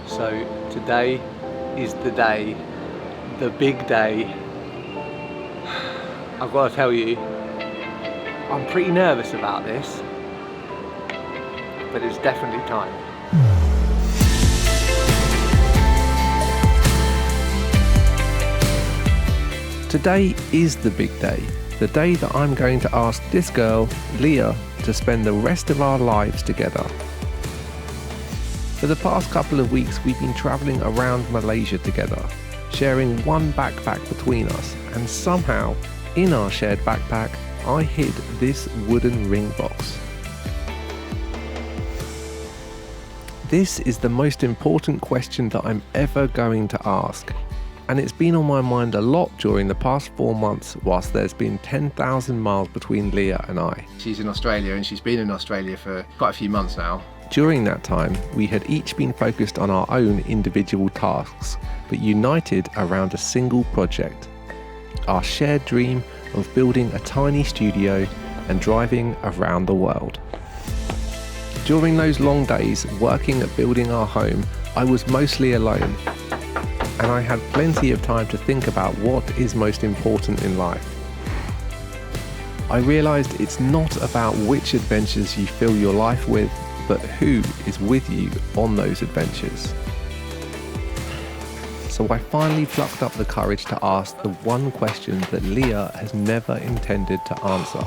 So today is the day, the big day. I've got to tell you, I'm pretty nervous about this, but it's definitely time. Today is the big day, the day that I'm going to ask this girl, Leah, to spend the rest of our lives together. For the past couple of weeks, we've been travelling around Malaysia together, sharing one backpack between us, and somehow, in our shared backpack, I hid this wooden ring box. This is the most important question that I'm ever going to ask, and it's been on my mind a lot during the past 4 months whilst there's been 10,000 miles between Leah and I. She's in Australia and she's been in Australia for quite a few months now. During that time, we had each been focused on our own individual tasks, but united around a single project. Our shared dream of building a tiny studio and driving around the world. During those long days working at building our home, I was mostly alone, and I had plenty of time to think about what is most important in life. I realised it's not about which adventures you fill your life with, but who is with you on those adventures. So I finally plucked up the courage to ask the one question that Leah has never intended to answer.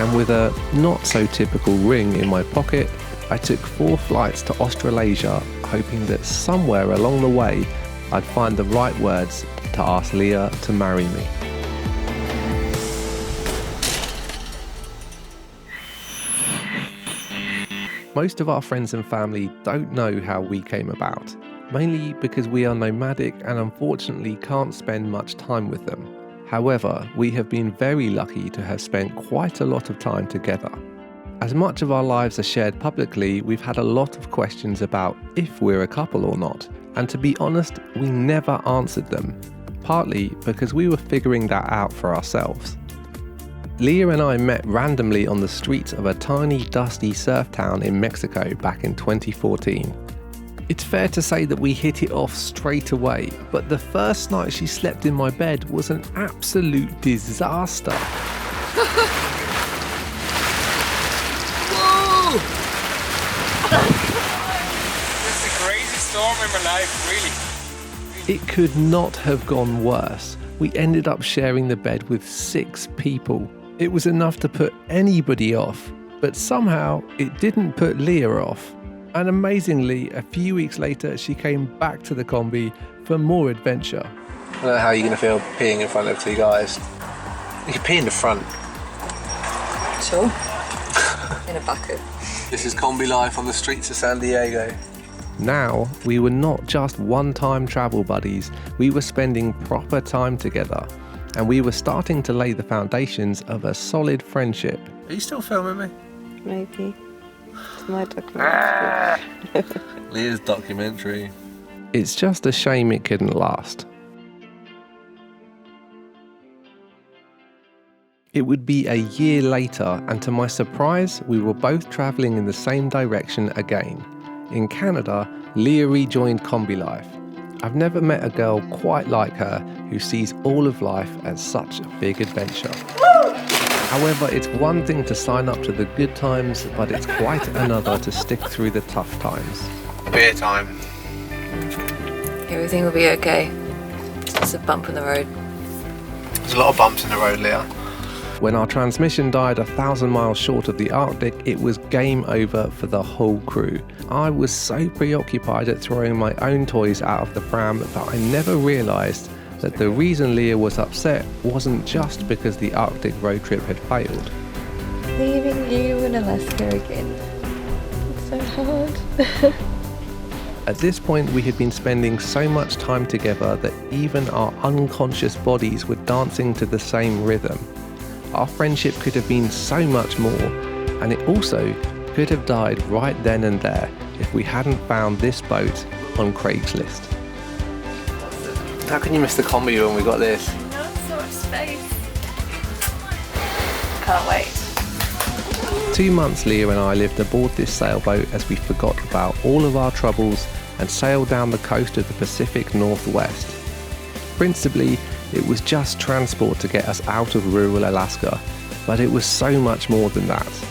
And with a not so typical ring in my pocket, I took 4 flights to Australasia, hoping that somewhere along the way I'd find the right words to ask Leah to marry me. Most of our friends and family don't know how we came about, mainly because we are nomadic and unfortunately can't spend much time with them. However, we have been very lucky to have spent quite a lot of time together. As much of our lives are shared publicly, we've had a lot of questions about if we're a couple or not, and to be honest, we never answered them, partly because we were figuring that out for ourselves. Leah and I met randomly on the streets of a tiny, dusty surf town in Mexico back in 2014. It's fair to say that we hit it off straight away, but the first night she slept in my bed was an absolute disaster. Whoa! This is a crazy storm in my life, really. It could not have gone worse. We ended up sharing the bed with 6 people. It was enough to put anybody off, but somehow it didn't put Leah off. And amazingly, a few weeks later, she came back to the Kombi for more adventure. I don't know how you're going to feel peeing in front of 2 guys. You can pee in the front. Sure. In a bucket. This is Kombi life on the streets of San Diego. Now, we were not just one-time travel buddies, we were spending proper time together. And we were starting to lay the foundations of a solid friendship. Are you still filming me? Maybe. It's my documentary. Leah's documentary. It's just a shame it couldn't last. It would be a year later, and to my surprise, we were both travelling in the same direction again. In Canada, Leah rejoined Kombi life. I've never met a girl quite like her who sees all of life as such a big adventure. However, it's one thing to sign up to the good times, but it's quite another to stick through the tough times. Beer time. Everything will be okay. It's just a bump in the road. There's a lot of bumps in the road, Leah. When our transmission died 1,000 miles short of the Arctic, it was game over for the whole crew. I was so preoccupied at throwing my own toys out of the pram that I never realised that the reason Leah was upset wasn't just because the Arctic road trip had failed. Leaving you in Alaska again. It's so hard. At this point, we had been spending so much time together that even our unconscious bodies were dancing to the same rhythm. Our friendship could have been so much more, and it also could have died right then and there if we hadn't found this boat on Craigslist. How can you miss the Kombi when we got this? No, so much space. Can't wait. 2 months Leah and I lived aboard this sailboat as we forgot about all of our troubles and sailed down the coast of the Pacific Northwest. Principally, it was just transport to get us out of rural Alaska, but it was so much more than that.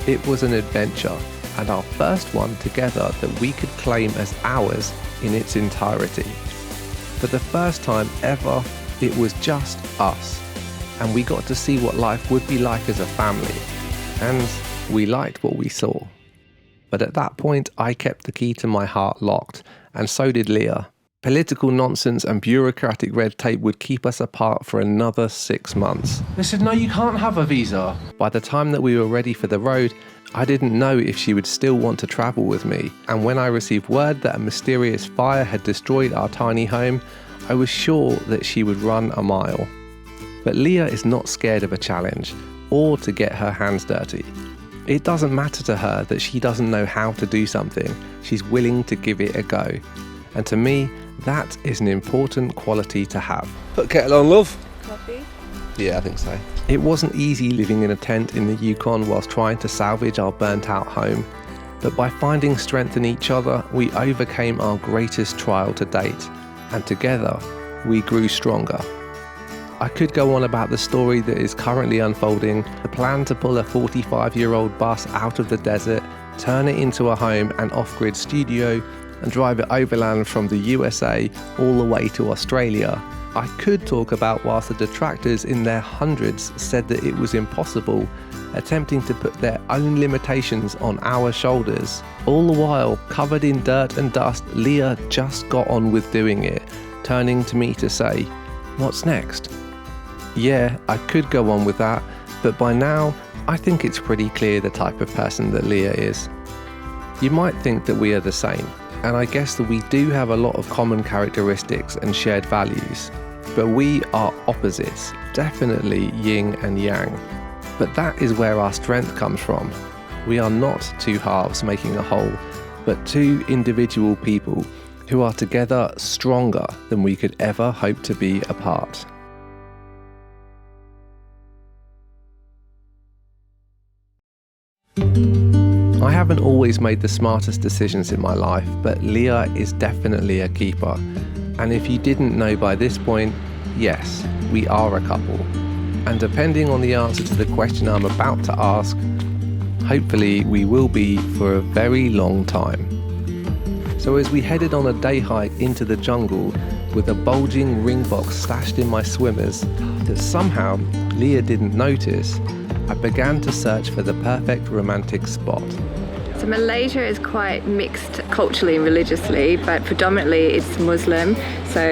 It was an adventure, and our first one together that we could claim as ours in its entirety. For the first time ever, it was just us, and we got to see what life would be like as a family, and we liked what we saw. But at that point, I kept the key to my heart locked, and so did Leah. Political nonsense and bureaucratic red tape would keep us apart for another 6 months. They said, no, you can't have a visa. By the time that we were ready for the road, I didn't know if she would still want to travel with me. And when I received word that a mysterious fire had destroyed our tiny home, I was sure that she would run a mile. But Leah is not scared of a challenge, or to get her hands dirty. It doesn't matter to her that she doesn't know how to do something. She's willing to give it a go. And to me, that is an important quality to have. Put kettle on, love. Coffee? Yeah, I think so. It wasn't easy living in a tent in the Yukon whilst trying to salvage our burnt out home. But by finding strength in each other, we overcame our greatest trial to date. And together, we grew stronger. I could go on about the story that is currently unfolding, the plan to pull a 45-year-old bus out of the desert, turn it into a home and off-grid studio, and drive it overland from the USA all the way to Australia. I could talk about whilst the detractors in their hundreds said that it was impossible, attempting to put their own limitations on our shoulders. All the while, covered in dirt and dust, Leah just got on with doing it, turning to me to say, "What's next?" Yeah, I could go on with that, but by now, I think it's pretty clear the type of person that Leah is. You might think that we are the same, and I guess that we do have a lot of common characteristics and shared values, but we are opposites, definitely yin and yang. But that is where our strength comes from. We are not two halves making a whole, but two individual people who are together stronger than we could ever hope to be apart. I haven't always made the smartest decisions in my life, but Leah is definitely a keeper. And if you didn't know by this point, yes, we are a couple. And depending on the answer to the question I'm about to ask, hopefully we will be for a very long time. So as we headed on a day hike into the jungle with a bulging ring box stashed in my swimmers that somehow Leah didn't notice, I began to search for the perfect romantic spot. So Malaysia is quite mixed culturally and religiously, but predominantly it's Muslim. So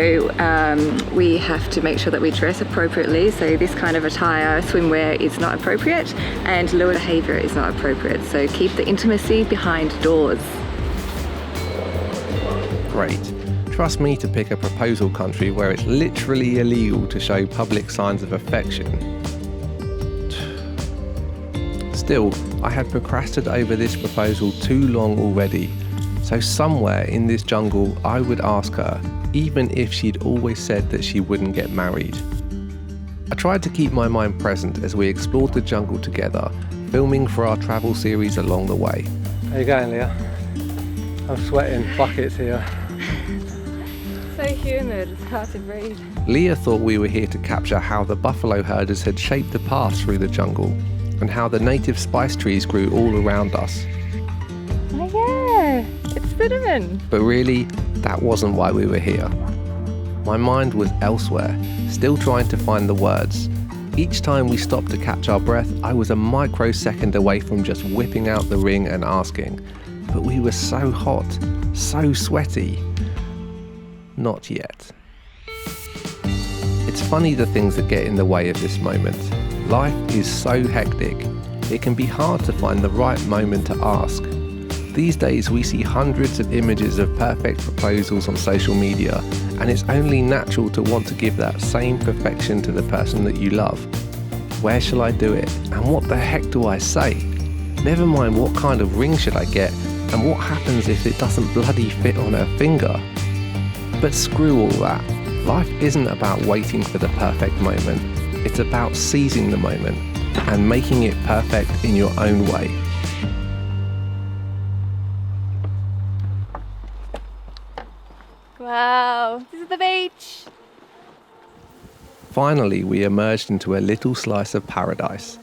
we have to make sure that we dress appropriately. So this kind of attire, swimwear, is not appropriate, and lewd behaviour is not appropriate. So keep the intimacy behind doors. Great. Trust me to pick a proposal country where it's literally illegal to show public signs of affection. Still, I had procrastinated over this proposal too long already, so somewhere in this jungle I would ask her, even if she'd always said that she wouldn't get married. I tried to keep my mind present as we explored the jungle together, filming for our travel series along the way. How you going, Leah? I'm sweating buckets here. So humid, it's hard to breathe. Leah thought we were here to capture how the buffalo herders had shaped the path through the jungle, and how the native spice trees grew all around us. Oh yeah, it's cinnamon. But really, that wasn't why we were here. My mind was elsewhere, still trying to find the words. Each time we stopped to catch our breath, I was a microsecond away from just whipping out the ring and asking. But we were so hot, so sweaty. Not yet. It's funny the things that get in the way of this moment. Life is so hectic, it can be hard to find the right moment to ask. These days we see hundreds of images of perfect proposals on social media, and it's only natural to want to give that same perfection to the person that you love. Where shall I do it? And what the heck do I say? Never mind what kind of ring should I get, and what happens if it doesn't bloody fit on her finger? But screw all that. Life isn't about waiting for the perfect moment. It's about seizing the moment, and making it perfect in your own way. Wow, this is the beach. Finally, we emerged into a little slice of paradise.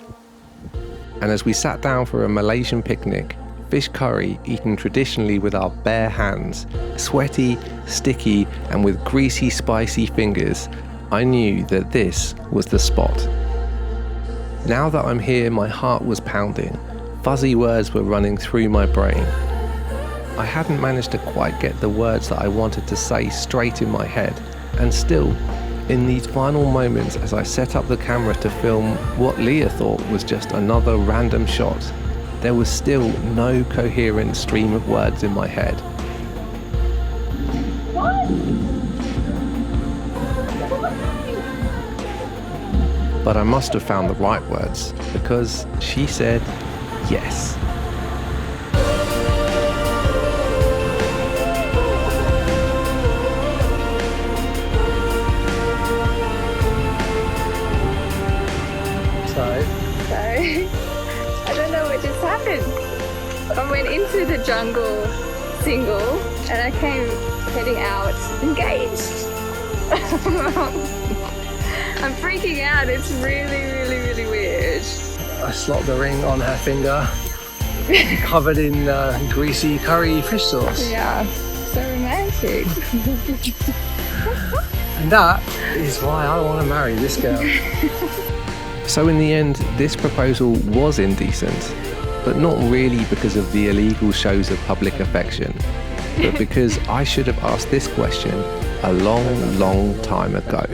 And as we sat down for a Malaysian picnic, fish curry eaten traditionally with our bare hands, sweaty, sticky, and with greasy, spicy fingers, I knew that this was the spot. Now that I'm here, my heart was pounding. Fuzzy words were running through my brain. I hadn't managed to quite get the words that I wanted to say straight in my head, and still, in these final moments as I set up the camera to film what Leah thought was just another random shot, there was still no coherent stream of words in my head. But I must have found the right words, because she said yes. I don't know what just happened. I went into the jungle single and I came heading out engaged. I'm freaking out. It's really weird. I slopped the ring on her finger, covered in greasy curry fish sauce. Yeah, so romantic. And that is why I want to marry this girl. So in the end, this proposal was indecent, but not really because of the illegal shows of public affection, but because I should have asked this question a long time ago.